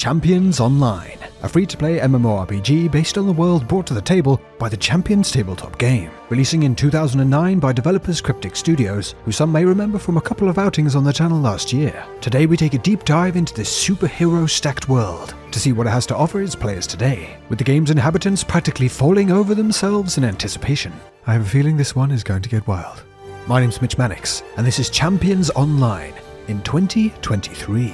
Champions Online, a free-to-play MMORPG based on the world brought to the table by the Champions tabletop game. Releasing in 2009 by developers Cryptic Studios, who some may remember from a couple of outings on the channel last year. Today we take a deep dive into this superhero-stacked world to see what it has to offer its players today, with the game's inhabitants practically falling over themselves in anticipation. I have a feeling this one is going to get wild. My name's MitchManix, and this is Champions Online in 2023.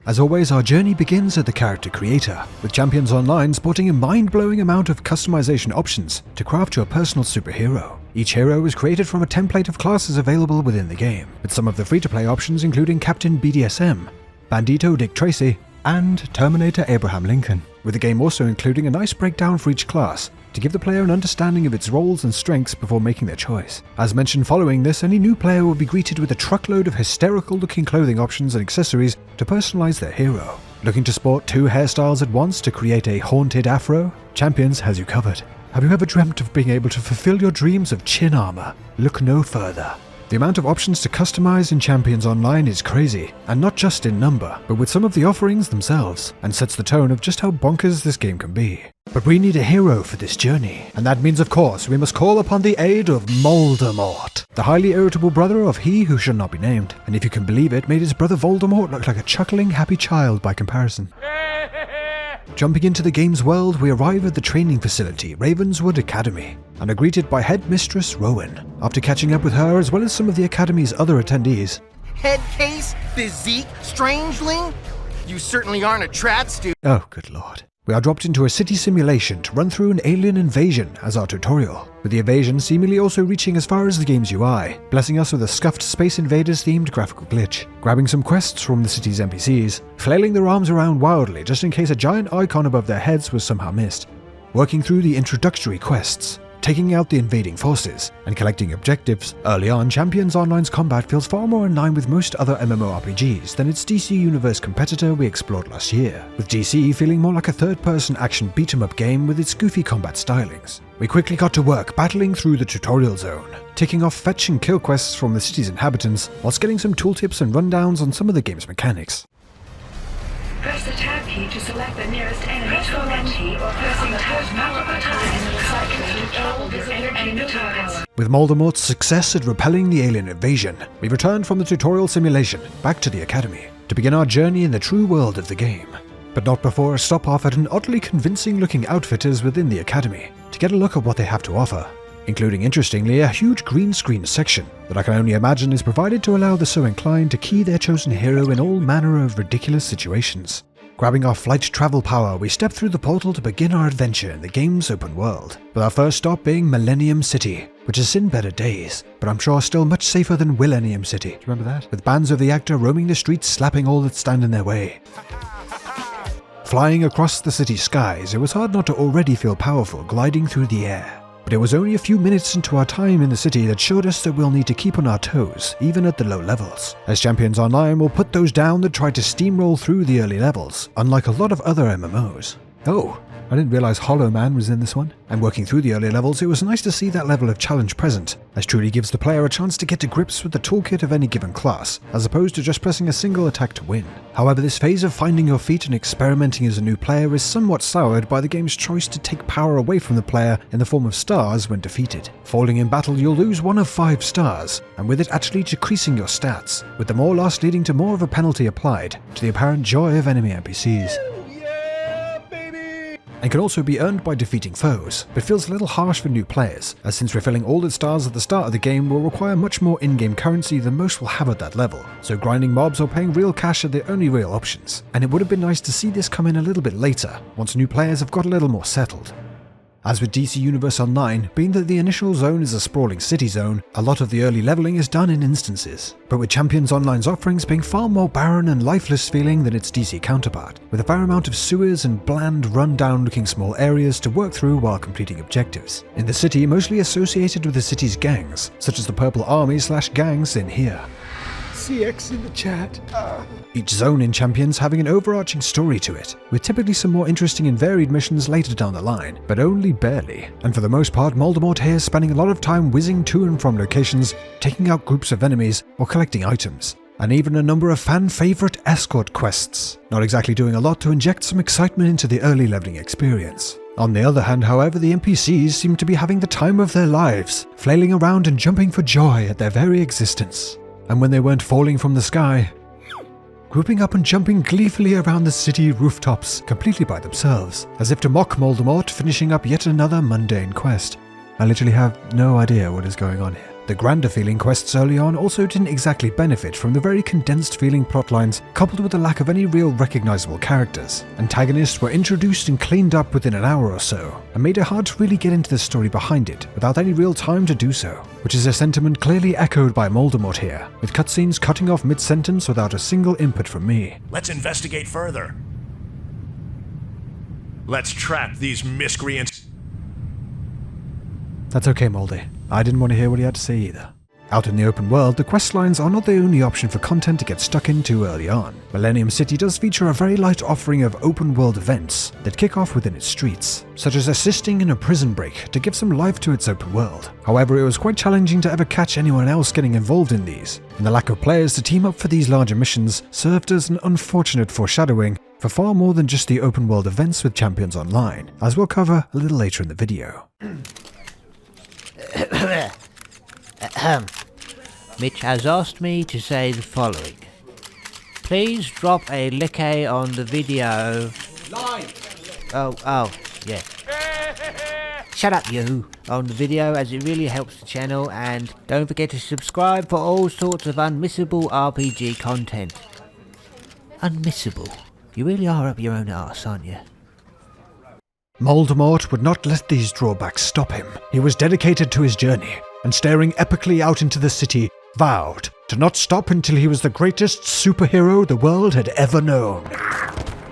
As always, our journey begins at the character creator, with Champions Online sporting a mind-blowing amount of customization options to craft your personal superhero. Each hero is created from a template of classes available within the game, with some of the free-to-play options including Captain BDSM, Bandito Dick Tracy, and Terminator Abraham Lincoln, with the game also including a nice breakdown for each class to give the player an understanding of its roles and strengths before making their choice. As mentioned, following this, any new player will be greeted with a truckload of hysterical looking clothing options and accessories to personalize their hero. Looking to sport 2 hairstyles at once to create a haunted afro? Champions has you covered. Have you ever dreamt of being able to fulfill your dreams of chin armor? Look no further. The amount of options to customize in Champions Online is crazy, and not just in number, but with some of the offerings themselves, and sets the tone of just how bonkers this game can be. But we need a hero for this journey, and that means of course we must call upon the aid of Voldemort, the highly irritable brother of he who shall not be named, and if you can believe it, made his brother Voldemort look like a chuckling happy child by comparison. Jumping into the game's world, we arrive at the training facility, Ravenswood Academy, and are greeted by Headmistress Rowan. After catching up with her, as well as some of the Academy's other attendees. Head case, physique, strangeling? You certainly aren't a trad student. Oh, good lord. We are dropped into a city simulation to run through an alien invasion as our tutorial, with the invasion seemingly also reaching as far as the game's UI, blessing us with a scuffed Space Invaders themed graphical glitch, grabbing some quests from the city's NPCs, flailing their arms around wildly just in case a giant icon above their heads was somehow missed, working through the introductory quests, taking out the invading forces, and collecting objectives. Early on, Champions Online's combat feels far more in line with most other MMORPGs than its DC Universe competitor we explored last year, with DC feeling more like a third-person action beat-em-up game with its goofy combat stylings. We quickly got to work battling through the tutorial zone, ticking off fetch and kill quests from the city's inhabitants, whilst getting some tooltips and rundowns on some of the game's mechanics. Press the tab key to select the nearest enemy. Press the red key or pressing the tab multiple times in the cycle to double the enemy targets. With Voldemort's success at repelling the alien invasion, we returned from the tutorial simulation back to the Academy to begin our journey in the true world of the game. But not before a stop off at an oddly convincing looking outfitters within the Academy to get a look at what they have to offer, including interestingly a huge green screen section that I can only imagine is provided to allow the so inclined to key their chosen hero in all manner of ridiculous situations. Grabbing our flight travel power, we step through the portal to begin our adventure in the game's open world, with our first stop being Millennium City, which has seen better days, but I'm sure still much safer than Willennium City. Do you remember that? With bands of the actor roaming the streets slapping all that stand in their way. Flying across the city skies, it was hard not to already feel powerful gliding through the air. But it was only a few minutes into our time in the city that showed us that we'll need to keep on our toes, even at the low levels, as Champions Online will put those down that try to steamroll through the early levels, unlike a lot of other MMOs. Oh, I didn't realize Hollow Man was in this one. And working through the early levels, it was nice to see that level of challenge present, as truly gives the player a chance to get to grips with the toolkit of any given class, as opposed to just pressing a single attack to win. However, this phase of finding your feet and experimenting as a new player is somewhat soured by the game's choice to take power away from the player in the form of stars when defeated. Falling in battle, you'll lose 1 of 5 stars, and with it actually decreasing your stats, with the more lost leading to more of a penalty applied, to the apparent joy of enemy NPCs. And can also be earned by defeating foes, but feels a little harsh for new players, as since refilling all its stars at the start of the game will require much more in-game currency than most will have at that level, so grinding mobs or paying real cash are the only real options, and it would have been nice to see this come in a little bit later, once new players have got a little more settled. As with DC Universe Online, being that the initial zone is a sprawling city zone, a lot of the early leveling is done in instances, but with Champions Online's offerings being far more barren and lifeless feeling than its DC counterpart, with a fair amount of sewers and bland, run-down looking small areas to work through while completing objectives. In the city, mostly associated with the city's gangs, such as the Purple Army/gangs in here. CX in the chat. Each zone in Champions having an overarching story to it, with typically some more interesting and varied missions later down the line, but only barely. And for the most part, Voldemort here is spending a lot of time whizzing to and from locations, taking out groups of enemies, or collecting items, and even a number of fan-favourite escort quests, not exactly doing a lot to inject some excitement into the early leveling experience. On the other hand, however, the NPCs seem to be having the time of their lives, flailing around and jumping for joy at their very existence. And when they weren't falling from the sky, grouping up and jumping gleefully around the city rooftops completely by themselves, as if to mock Voldemort finishing up yet another mundane quest. I literally have no idea what is going on here. The grander feeling quests early on also didn't exactly benefit from the very condensed feeling plotlines, coupled with the lack of any real recognizable characters. Antagonists were introduced and cleaned up within an hour or so, and made it hard to really get into the story behind it without any real time to do so, which is a sentiment clearly echoed by Voldemort here, with cutscenes cutting off mid-sentence without a single input from me. Let's investigate further. Let's trap these miscreants. That's okay, Moldy. I didn't want to hear what he had to say either. Out in the open world, the questlines are not the only option for content to get stuck into early on. Millennium City does feature a very light offering of open world events that kick off within its streets, such as assisting in a prison break to give some life to its open world. However, it was quite challenging to ever catch anyone else getting involved in these, and the lack of players to team up for these larger missions served as an unfortunate foreshadowing for far more than just the open world events with Champions Online, as we'll cover a little later in the video. Mitch has asked me to say the following. Please drop a like on the video. Oh, yeah. Shut up, you. On the video, as it really helps the channel, and don't forget to subscribe for all sorts of unmissable RPG content. Unmissable? You really are up your own arse, aren't you? Voldemort would not let these drawbacks stop him. He was dedicated to his journey, and staring epically out into the city, vowed to not stop until he was the greatest superhero the world had ever known.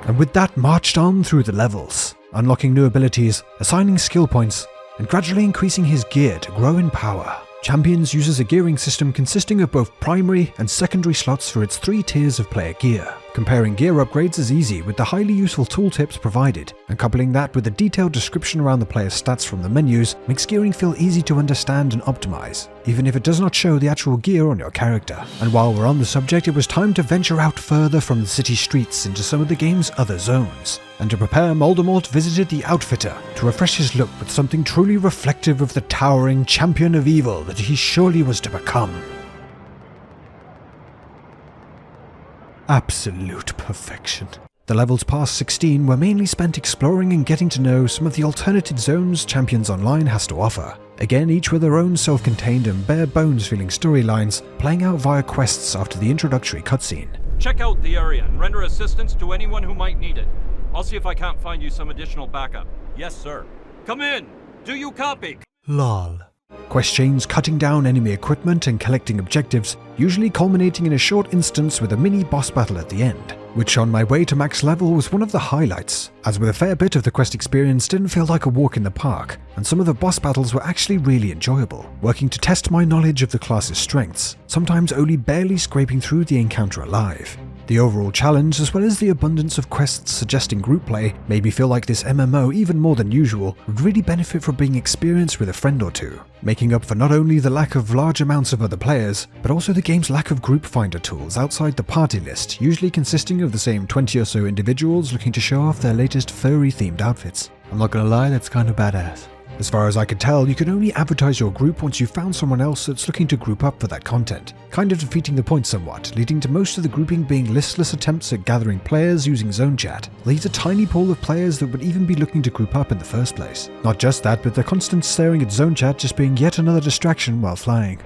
And with that marched on through the levels, unlocking new abilities, assigning skill points, and gradually increasing his gear to grow in power. Champions uses a gearing system consisting of both primary and secondary slots for its 3 tiers of player gear. Comparing gear upgrades is easy with the highly useful tooltips provided, and coupling that with a detailed description around the player's stats from the menus makes gearing feel easy to understand and optimize, even if it does not show the actual gear on your character. And while we're on the subject, it was time to venture out further from the city streets into some of the game's other zones. And to prepare, Voldemort visited the Outfitter to refresh his look with something truly reflective of the towering champion of evil that he surely was to become. Absolute perfection. The levels past 16 were mainly spent exploring and getting to know some of the alternative zones Champions Online has to offer. Again, each with their own self-contained and bare-bones feeling storylines, playing out via quests after the introductory cutscene. Check out the area and render assistance to anyone who might need it. I'll see if I can't find you some additional backup. Yes, sir. Come in! Do you copy? Lol. Quest chains cutting down enemy equipment and collecting objectives, usually culminating in a short instance with a mini boss battle at the end, which on my way to max level was one of the highlights, as with a fair bit of the quest experience didn't feel like a walk in the park, and some of the boss battles were actually really enjoyable, working to test my knowledge of the class's strengths, sometimes only barely scraping through the encounter alive. The overall challenge, as well as the abundance of quests suggesting group play, made me feel like this MMO, even more than usual, would really benefit from being experienced with a friend or two, making up for not only the lack of large amounts of other players, but also the game's lack of group finder tools outside the party list, usually consisting of the same 20 or so individuals looking to show off their latest furry-themed outfits. I'm not gonna lie, that's kind of badass. As far as I could tell, you can only advertise your group once you've found someone else that's looking to group up for that content, kind of defeating the point somewhat, leading to most of the grouping being listless attempts at gathering players using zone chat, leaves a tiny pool of players that would even be looking to group up in the first place. Not just that, but the constant staring at zone chat just being yet another distraction while flying.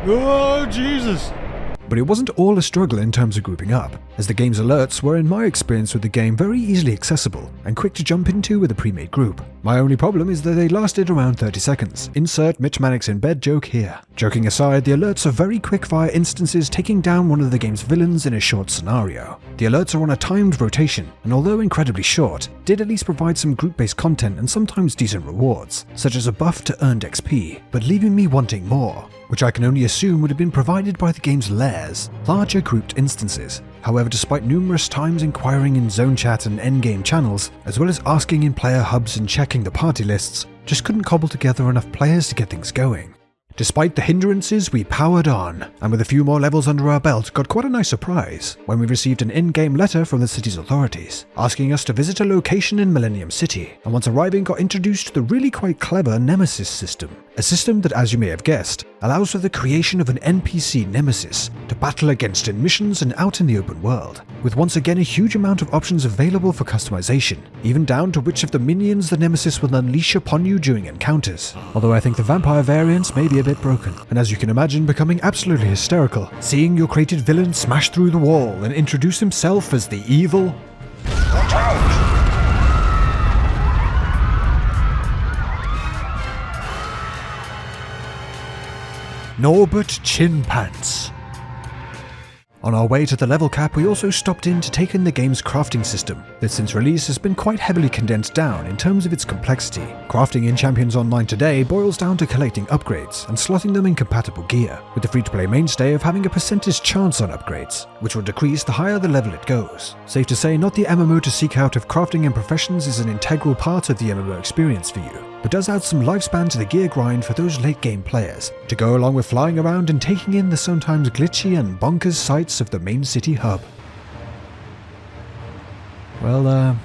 Oh, Jesus! But it wasn't all a struggle in terms of grouping up, as the game's alerts were, in my experience with the game, very easily accessible and quick to jump into with a pre-made group. My only problem is that they lasted around 30 seconds. Insert MitchManix in bed joke here. Joking aside, the alerts are very quick via instances taking down one of the game's villains in a short scenario. The alerts are on a timed rotation, and although incredibly short, did at least provide some group-based content and sometimes decent rewards, such as a buff to earned XP, but leaving me wanting more, which I can only assume would have been provided by the game's lairs, larger grouped instances. However, despite numerous times inquiring in zone chat and endgame channels, as well as asking in player hubs and checking the party lists, just couldn't cobble together enough players to get things going. Despite the hindrances, we powered on, and with a few more levels under our belt, got quite a nice surprise when we received an in-game letter from the city's authorities, asking us to visit a location in Millennium City, and once arriving got introduced to the really quite clever Nemesis system. A system that, as you may have guessed, allows for the creation of an NPC Nemesis to battle against in missions and out in the open world, with once again a huge amount of options available for customization, even down to which of the minions the Nemesis will unleash upon you during encounters. Although I think the vampire variants may be a bit broken, and as you can imagine becoming absolutely hysterical, seeing your created villain smash through the wall and introduce himself as the evil Norbert Chinpants. On our way to the level cap, we also stopped in to take in the game's crafting system, that since release has been quite heavily condensed down in terms of its complexity. Crafting in Champions Online today boils down to collecting upgrades and slotting them in compatible gear, with the free-to-play mainstay of having a percentage chance on upgrades, which will decrease the higher the level it goes. Safe to say, not the MMO to seek out if crafting and professions is an integral part of the MMO experience for you, but does add some lifespan to the gear grind for those late game players, to go along with flying around and taking in the sometimes glitchy and bonkers sights of the main city hub. Well,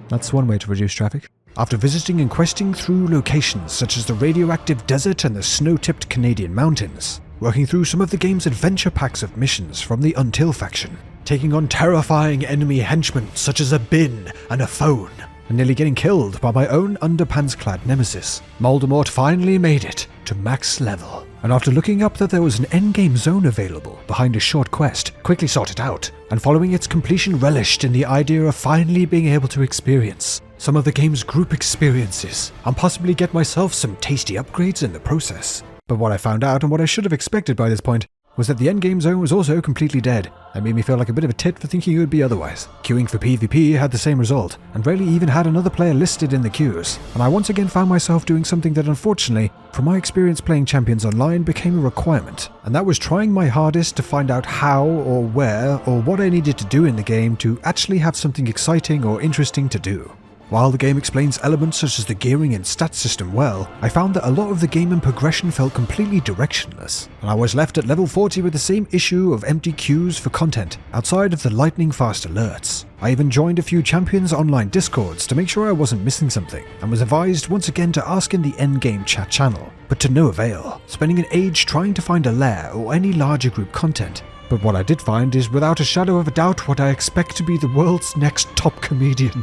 that's one way to reduce traffic. After visiting and questing through locations such as the radioactive desert and the snow-tipped Canadian mountains, working through some of the game's adventure packs of missions from the Until faction, taking on terrifying enemy henchmen such as a bin and a phone, and nearly getting killed by my own underpants-clad nemesis, Voldemort finally made it to max level. And after looking up that there was an endgame zone available behind a short quest, quickly sought it out, and following its completion relished in the idea of finally being able to experience some of the game's group experiences, and possibly get myself some tasty upgrades in the process. But what I found out, and what I should have expected by this point, was that the endgame zone was also completely dead. That made me feel like a bit of a tit for thinking it would be otherwise. Queuing for PvP had the same result, and rarely even had another player listed in the queues, and I once again found myself doing something that unfortunately, from my experience playing Champions Online, became a requirement, and that was trying my hardest to find out how or where or what I needed to do in the game to actually have something exciting or interesting to do. While the game explains elements such as the gearing and stats system well, I found that a lot of the game and progression felt completely directionless, and I was left at level 40 with the same issue of empty queues for content, outside of the lightning fast alerts. I even joined a few Champions Online discords to make sure I wasn't missing something, and was advised once again to ask in the endgame chat channel, but to no avail, spending an age trying to find a lair or any larger group content. But what I did find is without a shadow of a doubt what I expect to be the world's next top comedian.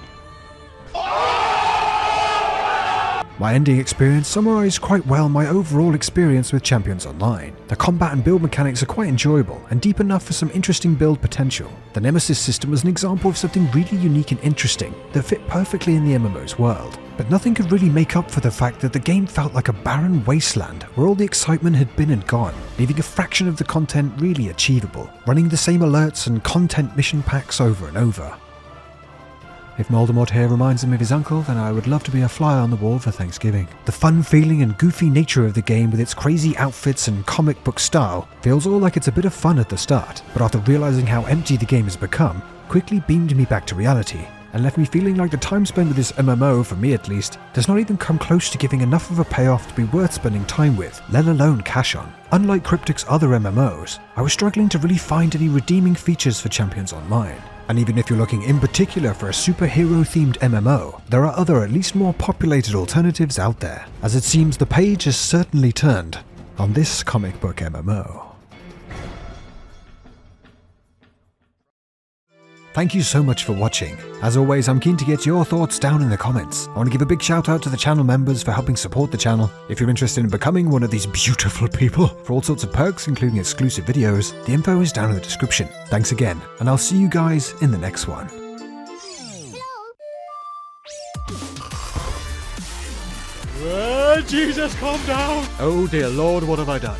My ending experience summarised quite well my overall experience with Champions Online. The combat and build mechanics are quite enjoyable and deep enough for some interesting build potential. The Nemesis system was an example of something really unique and interesting that fit perfectly in the MMO's world. But nothing could really make up for the fact that the game felt like a barren wasteland where all the excitement had been and gone, leaving a fraction of the content really achievable, running the same alerts and content mission packs over and over. If Voldemort here reminds him of his uncle, then I would love to be a fly on the wall for Thanksgiving. The fun feeling and goofy nature of the game with its crazy outfits and comic book style feels all like it's a bit of fun at the start, but after realizing how empty the game has become, quickly beamed me back to reality, and left me feeling like the time spent with this MMO, for me at least, does not even come close to giving enough of a payoff to be worth spending time with, let alone cash on. Unlike Cryptic's other MMOs, I was struggling to really find any redeeming features for Champions Online. And even if you're looking in particular for a superhero-themed MMO, there are other at least more populated alternatives out there, as it seems the page has certainly turned on this comic book MMO. Thank you so much for watching. As always, I'm keen to get your thoughts down in the comments. I want to give a big shout out to the channel members for helping support the channel. If you're interested in becoming one of these beautiful people, for all sorts of perks including exclusive videos, the info is down in the description. Thanks again, and I'll see you guys in the next one. Jesus, calm down! Oh dear Lord, what have I done?